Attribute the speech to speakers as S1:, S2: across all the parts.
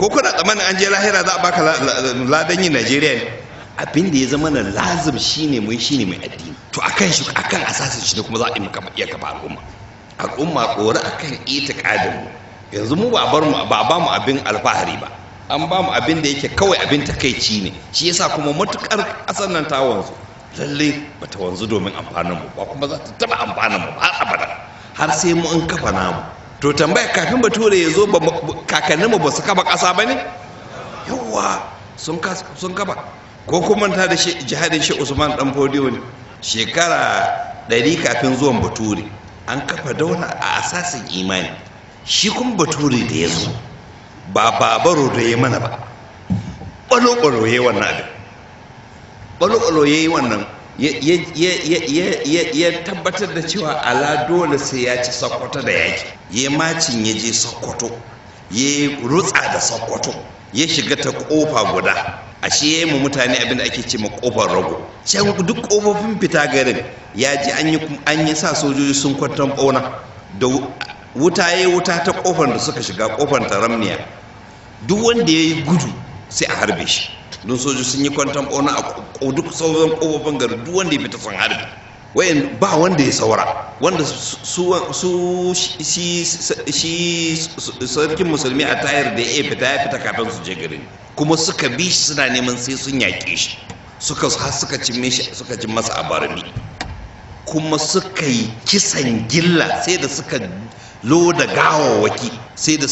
S1: ko kuna tsammanin an je lahira za a baka ladan yin Najeriya ne? Abin da ya zama na lazim shine mai addini, to akan shi, akan asasin shi ne kuma za a iya kafa al'umma tsoro akan itikadin mu. Yanzu mu ba ba mu abin alfahari ba, an ba mu abin da yake kawai abin takaici ne. Shi yasa kuma matukar kasar nan ta wanzu, lalle bata wanzu domin amfanin mu ba, kuma za ta taba amfanin mu har abada, har sai mu in kafa namu. To tambaya, kafin bature ya zo kakannin mu ba su kafa kasa ba ne? Yawwa sun kafa. Ko kuma ta da jihadin shi Usman dan Fodiyo ne, shekara 100 kafin zuwan bature an kafa daula a asasin imani. Shi kuma bature da ya zo ba babaro da ya mana ba, ɓalo-ɓalo ya yi wannan abin, ɓalo-ɓalo ya yi wannan, ya tabbatar da cewa ala dole sai ya ci Sokoto da yaki, ya macin ya je Sokoto, ya rutsa da Sokoto, ya shiga ta kofa guda, ashe ya yi mu mutane abin da ake ce ma kofar rago. Can duk kofofin fita garin ya ji an yi sa sojoji sun kwantan ɓauna da wuta, ya yi wuta ta kofar da suka shiga, kofar taramniya. Duk wanda ya yi gudu sai a harbe shi, don sojoji sun yi kwantan ɓauna a duk sauran kofofin garin. Duk wanda ya fita sun harbe, wayan ba wanda ya saura, wanda shi sarkin musulmi a tayar da ya fita kafin su je garin, kuma suka bi shi suna neman sai sun yaƙe shi, suka cin masa a barami, kuma suka yi kisan gilla, sai da suka loda gawawaki, sai da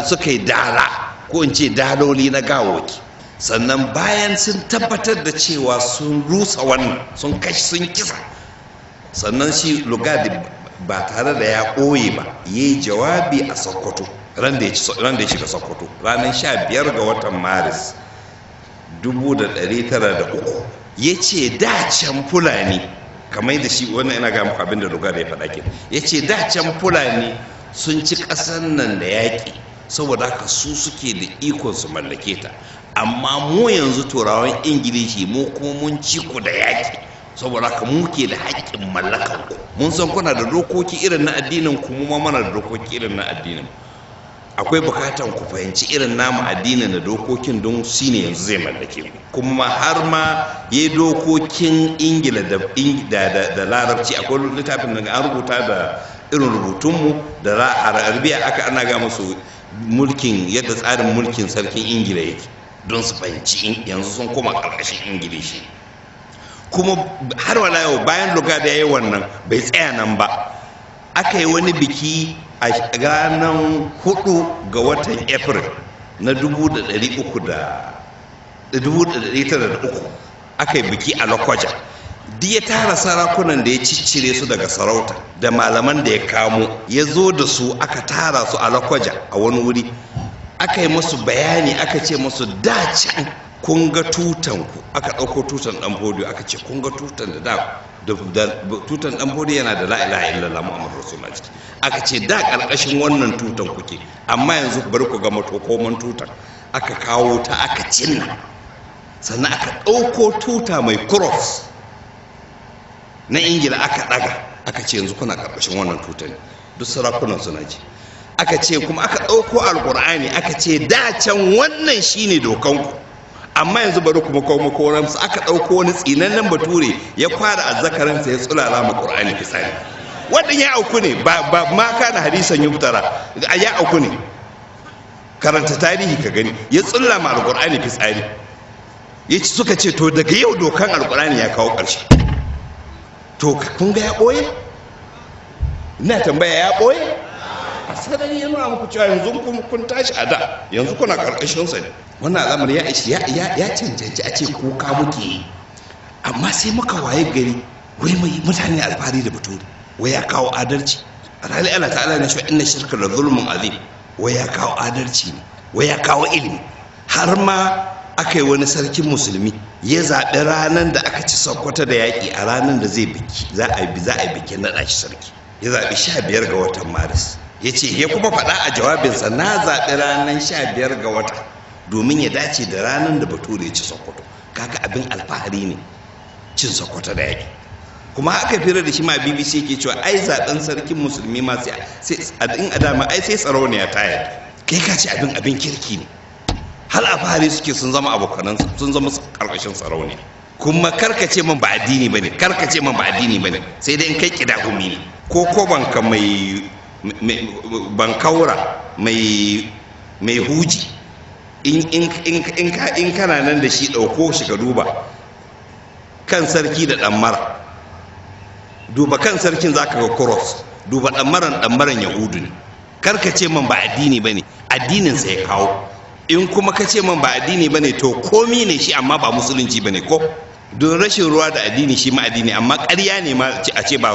S1: suka yi dala, ko in ce daloli na gawawaki. Sannan bayan sun tabbatar da cewa sun rusa wannan, sun kashi, sun kisa, sannan shi Lugadi ba tare da ya ɓoye ba ya yi jawabi a Sokoto ran da ya shiga Sokoto ranar 15 ga watan Maris 1903. Ya ce da can Fulani, kamar da shi wannan ina ga muku abin da Lugadi ya faɗa ke, ya ce da can Fulani sun ci ƙasar nan da yaƙi, saboda haka su suke da ikon su mallake ta, amma mu yanzu turawan Ingilishi mu kuma mun ci ku da yaƙi, saboda haka mu ke da haƙƙin mallakan ku. Mun san kuna da dokoki irin na addinin ku, mu ma mana da dokoki irin na addinin. Akwai bukatan ku fahimci irin namu addinin da dokokin, don shi ne yanzu zai mallake ku. Kuma har ma ya dokokin Ingila da Larabci. Akwai littafin da an rubuta da irin rubutunmu da Arabiya, ana ga musu mulkin, yadda tsarin mulkin sarkin Ingila yake, don su fahimci yanzu sun koma ƙarƙashin Ingilishi. Kuma har wala yau bayan Lugadi ya yi wannan bai tsaya nan ba, aka yi wani biki a ranar 4 ga watan April na 1903, aka yi biki a Lokoja. Duk ya tara sarakunan da ya ciccire su daga sarauta da malaman da ya kamo, ya zo da su aka tara su a Lokoja a wani wuri, aka yi musu bayani, aka ce musu da can kun ga tutan ku, aka ɗauko tutan ɗan Fodiyo aka ce kun ga tutan da tutan ɗan Fodiyo yana da la ilaha illallah Muhammadu Rasulullah ciki, aka ce da ƙarƙashin wannan tutan kuke, amma yanzu bari ku ga matokoman tutan. Aka kawo ta aka cinna, sannan aka ɗauko tuta mai cross na Ingila aka ɗaga, aka ce yanzu kuna ƙarƙashin wannan tutan. Duk sarakunan suna ji. Aka ce kuma aka ɗauko alƙur'ani, aka ce da can wannan shine dokanku, amma yanzu bari kuma kawo koransu. Aka ɗauko wani tsinannen bature ya kwara azzakaransa ya tsulala ma Qur'ani fitsari. Wannan ya auku ne, ba ma kana hadisan yuftara, ya auku ne. Karanta tarihi ka gani, ya tsulla ma alqur'ani fitsari. Yace suka ce to daga yau dokan alqur'ani ya kawo ƙarshe. To kun ga ya ɓoye? Ina tambaya ya ɓoye? A sarari yana muku cewa yanzu kun tashi a da, yanzu kuna ƙarƙashinsa ne. Wannan al'amari ya cancanci a ce kuka muke yi, amma sai muka waye gari wai mutane alfahari da bature, wai ya kawo adalci. Alhali Allah ta'ala na shi inna shirka la zulmun azim, wai ya kawo adalci ne, wai ya kawo ilimi. Har ma aka yi wani sarkin musulmi ya zaɓi ranar da aka ci Sokoto da yaƙi, a ranar da za a yi bikin naɗa shi sarki, ya zaɓi 15 ga watan Maris. Ya ce, ya kuma faɗa a jawabinsa, na zaɓi ranar 15 ga wata domin ya dace da ranar da bature ya ci Sokoto. Kaga abin alfahari ne cin Sokoto da yaƙi. Kuma aka fira da shi ma BBC yake cewa ai zaɓen sarkin musulmi ma sai in adama ai sai sarauniya ta yadda. Kai ka ce abin kirki ne. hal alfahari suke sun zama abokanan sun zama karkashin sarauniya. Kuma karkace man ba addini bane, karkace man ba addini bane, sai dai in kai kidahumi ne ko banka mai bankaura mai huji in kana nan da shi ɗauko shi ka duba kan sarki da ɗammara, duba kan sarkin zaka ga cross, duba ɗammaran yahudu ne. Karkace man ba addini bane, addinin sa ya kawo. In kuma ka ce man ba addini bane to komi ne shi amma ba musulunci bane ko. Don rashin ruwa da addini shi ma addini, amma ƙarya ne ma a ce ba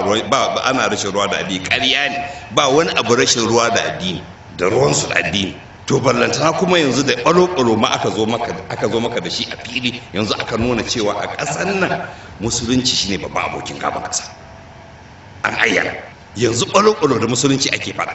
S1: ana rashin ruwa da addini, ƙarya ne. Ba wani abu rashin ruwa da addini, da ruwansu da addini. To ballantana kuma yanzu da ɓalo-ɓalo ma aka zo maka da shi a fili, yanzu aka nuna cewa a ƙasar nan musulunci shine babban abokin gaban ƙasa. An ayyana yanzu ɓalo-ɓalo da musulunci ake faɗa.